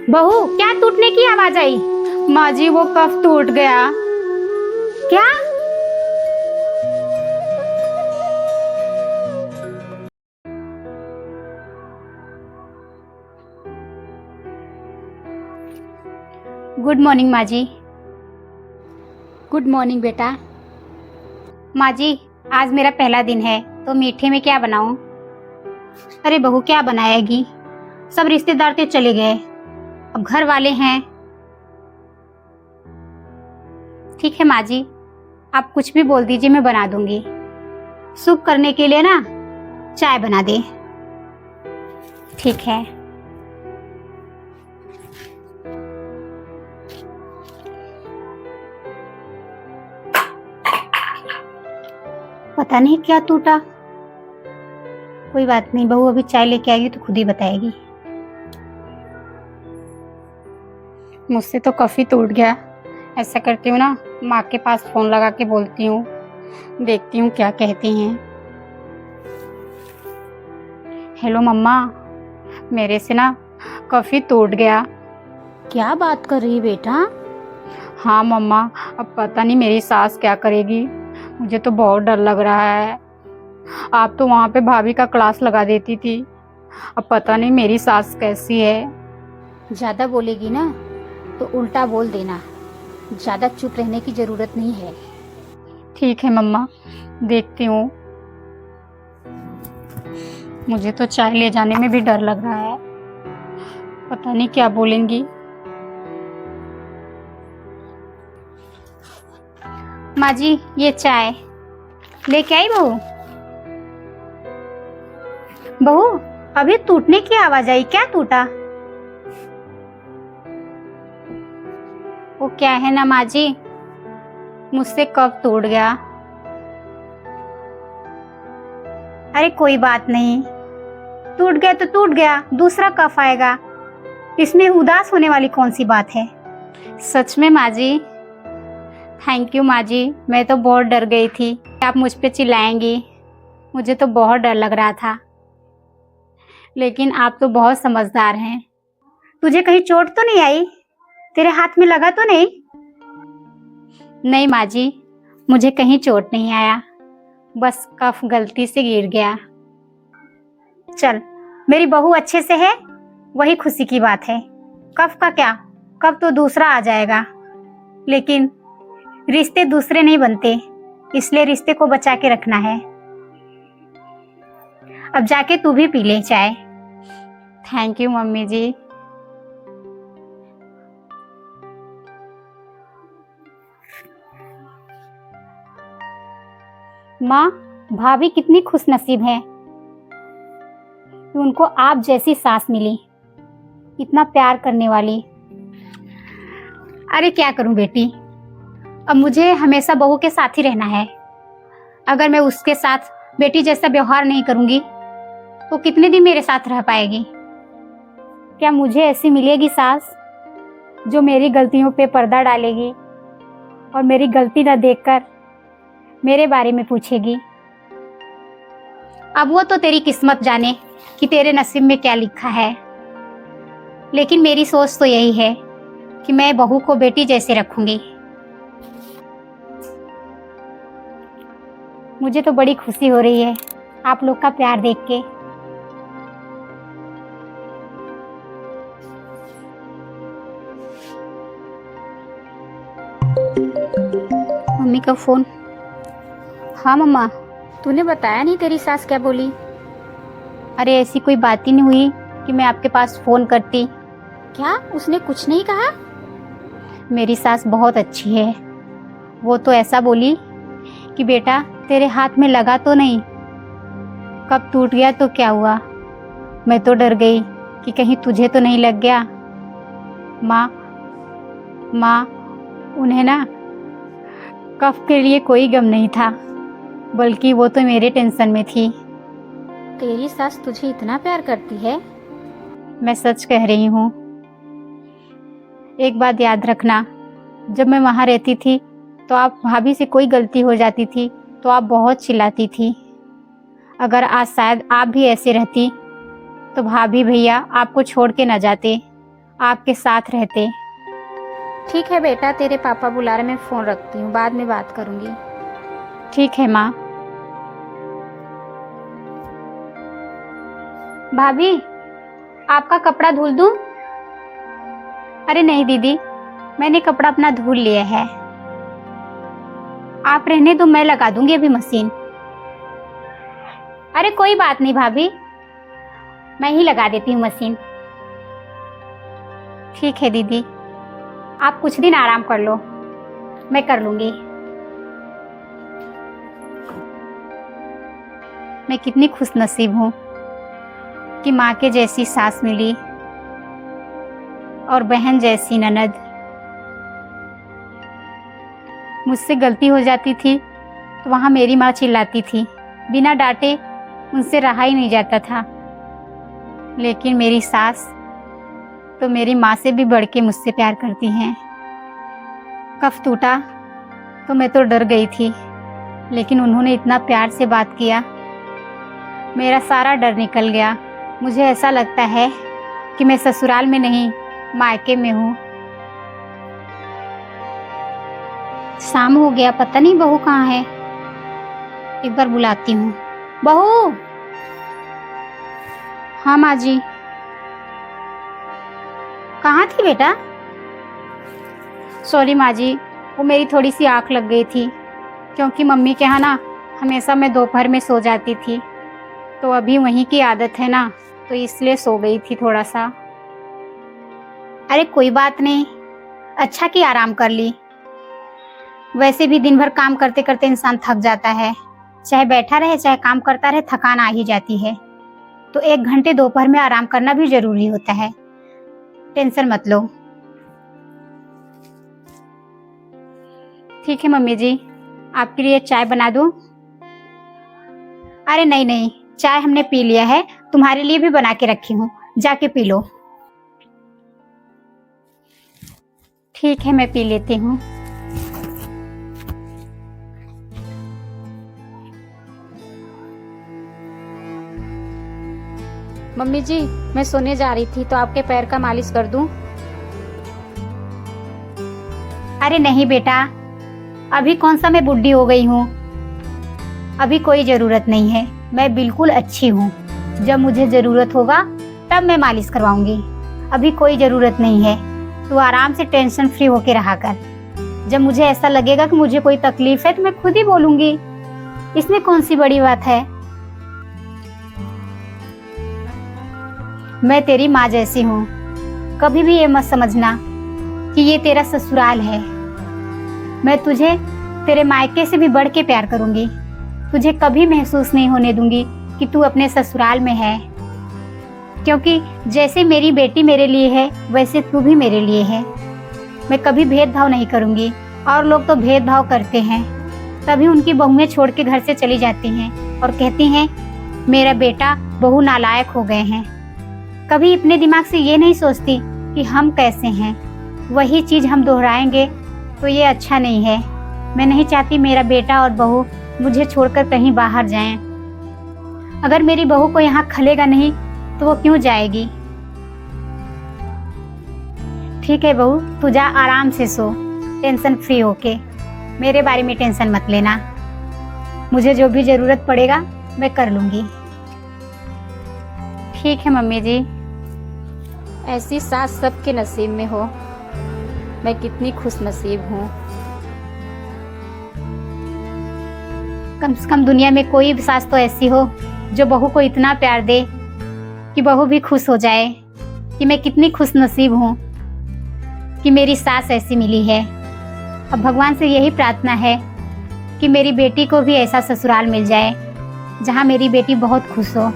बहू, क्या टूटने की आवाज आई? माँ जी वो कफ टूट गया। क्या? गुड मॉर्निंग माँ जी। गुड मॉर्निंग बेटा। माँ जी, आज मेरा पहला दिन है तो मीठे में क्या बनाऊं? अरे बहू, क्या बनाएगी? सब रिश्तेदार तो चले गए, अब घर वाले हैं। ठीक है माँ जी, आप कुछ भी बोल दीजिए, मैं बना दूंगी। शुभ करने के लिए ना चाय बना दे। ठीक है। पता नहीं क्या टूटा। कोई बात नहीं, बहू अभी चाय लेके आएगी तो खुद ही बताएगी। मुझसे तो कफ ही टूट गया। ऐसा करती हूँ ना, माँ के पास फोन लगा के बोलती हूँ, देखती हूँ क्या कहती हैं। हेलो मम्मा, मेरे से ना कफ ही टूट गया। क्या बात कर रही बेटा? हाँ मम्मा, अब पता नहीं मेरी सास क्या करेगी। मुझे तो बहुत डर लग रहा है। आप तो वहाँ पे भाभी का क्लास लगा देती थी, अब पता नहीं मेरी सास कैसी है। ज्यादा बोलेगी ना तो उल्टा बोल देना, ज्यादा चुप रहने की जरूरत नहीं है। ठीक है मम्मा, देखती हूँ। मुझे तो चाय ले जाने में भी डर लग रहा है, पता नहीं क्या बोलेंगी। माँ जी, ये चाय लेके आई बहू। बहू, अभी टूटने की आवाज आई, क्या टूटा? वो क्या है ना माँ जी, मुझसे कफ टूट गया। अरे कोई बात नहीं, टूट गया तो टूट गया, दूसरा कफ आएगा, इसमें उदास होने वाली कौन सी बात है? सच में माँ जी? थैंक यू माँ जी, मैं तो बहुत डर गई थी आप मुझ पे चिल्लाएंगी। मुझे तो बहुत डर लग रहा था, लेकिन आप तो बहुत समझदार हैं। तुझे कहीं चोट तो नहीं आई? तेरे हाथ में लगा तो नहीं? नहीं माँ जी, मुझे कहीं चोट नहीं आया, बस कफ गलती से गिर गया। चल, मेरी बहू अच्छे से है, वही खुशी की बात है। कफ का क्या, कफ तो दूसरा आ जाएगा, लेकिन रिश्ते दूसरे नहीं बनते, इसलिए रिश्ते को बचा के रखना है। अब जाके तू भी पी ले चाय। थैंक यू मम्मी जी। माँ, भाभी कितनी खुशनसीब है कि उनको आप जैसी सास मिली, इतना प्यार करने वाली। अरे क्या करूं बेटी, अब मुझे हमेशा बहू के साथ ही रहना है। अगर मैं उसके साथ बेटी जैसा व्यवहार नहीं करूंगी तो कितने दिन मेरे साथ रह पाएगी? क्या मुझे ऐसी मिलेगी सास जो मेरी गलतियों पे पर्दा डालेगी और मेरी गलती न देखकर मेरे बारे में पूछेगी? अब वो तो तेरी किस्मत जाने कि तेरे नसीब में क्या लिखा है, लेकिन मेरी सोच तो यही है कि मैं बहू को बेटी जैसे रखूंगी। मुझे तो बड़ी खुशी हो रही है आप लोग का प्यार देख के। मम्मी का फोन। हाँ मम्मा। तूने बताया नहीं तेरी सास क्या बोली? अरे ऐसी कोई बात ही नहीं हुई कि मैं आपके पास फोन करती। क्या उसने कुछ नहीं कहा? मेरी सास बहुत अच्छी है, वो तो ऐसा बोली कि बेटा तेरे हाथ में लगा तो नहीं, कब टूट गया तो क्या हुआ। मैं तो डर गई कि कहीं तुझे तो नहीं लग गया। माँ, उन्हें ना कफ के लिए कोई गम नहीं था, बल्कि वो तो मेरे टेंशन में थी। तेरी सास तुझे इतना प्यार करती है? मैं सच कह रही हूँ। एक बात याद रखना, जब मैं वहाँ रहती थी तो आप भाभी से कोई गलती हो जाती थी तो आप बहुत चिल्लाती थी। अगर आज शायद आप भी ऐसे रहती तो भाभी भैया आपको छोड़ के न जाते आपके साथ रहते। ठीक है बेटा, तेरे पापा बुला रहे, मैं फ़ोन रखती हूँ, बाद में बात करूँगी। ठीक है माँ। भाभी, आपका कपड़ा धुल दूँ? अरे नहीं दीदी, मैंने कपड़ा अपना धुल लिया है। आप रहने दो, मैं लगा दूंगी अभी मशीन। अरे कोई बात नहीं भाभी, मैं ही लगा देती हूँ मशीन। ठीक है दीदी, आप कुछ दिन आराम कर लो, मैं कर लूंगी। मैं कितनी खुशनसीब हूँ कि माँ के जैसी सास मिली और बहन जैसी ननद। मुझसे गलती हो जाती थी तो वहाँ मेरी माँ चिल्लाती थी, बिना डांटे उनसे रहा ही नहीं जाता था। लेकिन मेरी सास तो मेरी माँ से भी बढ़ के मुझसे प्यार करती हैं। कफ टूटा तो मैं तो डर गई थी, लेकिन उन्होंने इतना प्यार से बात किया, मेरा सारा डर निकल गया। मुझे ऐसा लगता है कि मैं ससुराल में नहीं, मायके में हूँ। शाम हो गया, पता नहीं बहू कहाँ है। एक बार बुलाती हूँ। बहू। हाँ माँ जी। कहाँ थी बेटा? सॉरी माँ जी, वो मेरी थोड़ी सी आँख लग गई थी, क्योंकि मम्मी के यहाँ ना हमेशा मैं दोपहर में सो जाती थी, तो अभी वहीं की आदत है ना, तो इसलिए सो गई थी थोड़ा सा। अरे कोई बात नहीं, अच्छा कि आराम कर ली। वैसे भी दिन भर काम करते करते इंसान थक जाता है, चाहे बैठा रहे चाहे काम करता रहे, थकान आ ही जाती है। तो 1 घंटे दोपहर में आराम करना भी जरूरी होता है। टेंशन मत लो। ठीक है मम्मी जी, आपके लिए चाय बना दूं? अरे नहीं नहीं, चाय हमने पी लिया है, तुम्हारे लिए भी बना के रखी हूँ, जाके पी लो। ठीक है, मैं पी लेती हूँ। मम्मी जी, मैं सोने जा रही थी, तो आपके पैर का मालिश कर दूं? अरे नहीं बेटा, अभी कौन सा मैं बुढ़ी हो गई हूँ, अभी कोई ज़रूरत नहीं है, मैं बिल्कुल अच्छी हूँ। जब मुझे ज़रूरत होगा तब मैं मालिश करवाऊंगी, अभी कोई ज़रूरत नहीं है। तू आराम से टेंशन फ्री होके रहा कर। जब मुझे ऐसा लगेगा कि मुझे कोई तकलीफ है तो मैं खुद ही बोलूंगी, इसमें कौन सी बड़ी बात है। मैं तेरी माँ जैसी हूँ, कभी भी ये मत समझना कि ये तेरा ससुराल है। मैं तुझे तेरे मायके से भी बढ़ के प्यार करूंगी, तुझे कभी महसूस नहीं होने दूंगी कि तू अपने ससुराल में है, क्योंकि जैसे मेरी बेटी मेरे लिए है वैसे तू भी मेरे लिए है। मैं कभी भेदभाव नहीं करूंगी, और लोग तो भेदभाव करते हैं, तभी उनकी बहुएं छोड़ के घर से चली जाती हैं और कहती हैं मेरा बेटा बहू नालायक हो गए हैं। कभी अपने दिमाग से ये नहीं सोचती कि हम कैसे हैं, वही चीज़ हम दोहराएंगे तो ये अच्छा नहीं है। मैं नहीं चाहती मेरा बेटा और बहू मुझे छोड़कर कहीं बाहर जाएं। अगर मेरी बहू को यहाँ खलेगा नहीं तो वो क्यों जाएगी। ठीक है बहू, तू जा आराम से सो, टेंशन फ्री होके। मेरे बारे में टेंशन मत लेना, मुझे जो भी ज़रूरत पड़ेगा मैं कर लूँगी। ठीक है मम्मी जी। ऐसी सास सबके नसीब में हो, मैं कितनी खुश नसीब हूँ। कम से कम दुनिया में कोई भी सास तो ऐसी हो जो बहू को इतना प्यार दे कि बहू भी खुश हो जाए कि मैं कितनी खुश नसीब हूँ कि मेरी सास ऐसी मिली है। अब भगवान से यही प्रार्थना है कि मेरी बेटी को भी ऐसा ससुराल मिल जाए जहाँ मेरी बेटी बहुत खुश हो।